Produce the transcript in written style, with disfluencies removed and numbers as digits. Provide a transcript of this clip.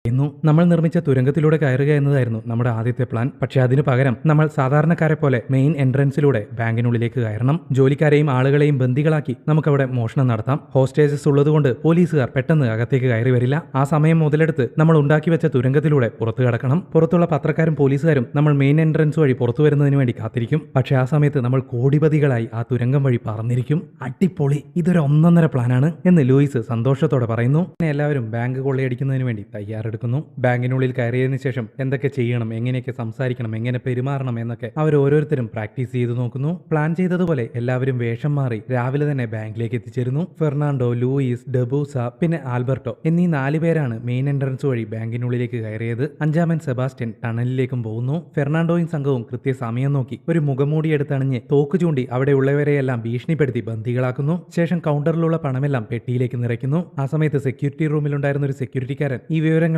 ഇന്നു നമ്മൾ നിർമ്മിച്ച തുരങ്കത്തിലൂടെ കയറുക എന്നതായിരുന്നു നമ്മുടെ ആദ്യത്തെ പ്ലാൻ. പക്ഷേ അതിനു പകരം നമ്മൾ സാധാരണക്കാരെ പോലെ മെയിൻ എൻട്രൻസിലൂടെ ബാങ്കിനുള്ളിലേക്ക് കയറണം. ജോലിക്കാരെയും ആളുകളെയും ബന്ദികളാക്കി നമുക്കവിടെ മോഷണം നടത്താം. ഹോസ്റ്റേജസ് ഉള്ളതുകൊണ്ട് പോലീസുകാർ പെട്ടെന്ന് അകത്തേക്ക് കയറി വരില്ല. ആ സമയം മുതലെടുത്ത് നമ്മൾ ഉണ്ടാക്കി വെച്ച തുരങ്കത്തിലൂടെ പുറത്തു കടക്കണം. പുറത്തുള്ള പത്രക്കാരും പോലീസുകാരും നമ്മൾ മെയിൻ എൻട്രൻസ് വഴി പുറത്തു വരുന്നതിന് വേണ്ടി കാത്തിരിക്കും. പക്ഷേ ആ സമയത്ത് നമ്മൾ കോടിപതികളായി ആ തുരങ്കം വഴി പറന്നിരിക്കും. അടിപൊളി, ഇതൊരു ഒന്നൊന്നര പ്ലാനാണ് എന്ന് ലൂയിസ് സന്തോഷത്തോടെ പറയുന്നു. എല്ലാവരും ബാങ്ക് കൊള്ളയടിക്കുന്നതിന് വേണ്ടി തയ്യാറെടുക്കുന്നു. ബാങ്കിനുള്ളിൽ കയറിയതിനു ശേഷം എന്തൊക്കെ ചെയ്യണം, എങ്ങനെയൊക്കെ സംസാരിക്കണം, എങ്ങനെ പെരുമാറണം എന്നൊക്കെ അവർ ഓരോരുത്തരും പ്രാക്ടീസ് ചെയ്തു നോക്കുന്നു. പ്ലാൻ ചെയ്തതുപോലെ എല്ലാവരും വേഷം മാറി രാവിലെ തന്നെ ബാങ്കിലേക്ക് എത്തിച്ചേരുന്നു. ഫെർണാണ്ടോ, ലൂയിസ്, ഡെബൂസ പിന്നെ ആൽബർട്ടോ എന്നീ 4 പേരാണ് മെയിൻ എൻട്രൻസ് വഴി ബാങ്കിനുള്ളിലേക്ക് കയറിയത്. അഞ്ചാമൻ സെബാസ്റ്റ്യൻ ടണലിലേക്കും പോകുന്നു. ഫെർണാണ്ടോയും സംഘവും കൃത്യസമയം നോക്കി ഒരു മുഖംമൂടി എടുത്തണിഞ്ഞ് തോക്ക് ചൂണ്ടി അവിടെയുള്ളവരെയെല്ലാം ഭീഷണിപ്പെടുത്തി ബന്ദികളാക്കുന്നു. ശേഷം കൗണ്ടറിലുള്ള പണമെല്ലാം പെട്ടിയിലേക്ക് നിറയ്ക്കുന്നു. ആ സമയത്ത് സെക്യൂരിറ്റി റൂമിലുണ്ടായിരുന്ന ഒരു സെക്യൂരിറ്റിക്കാരൻ ഈ വിവരങ്ങളെല്ലാം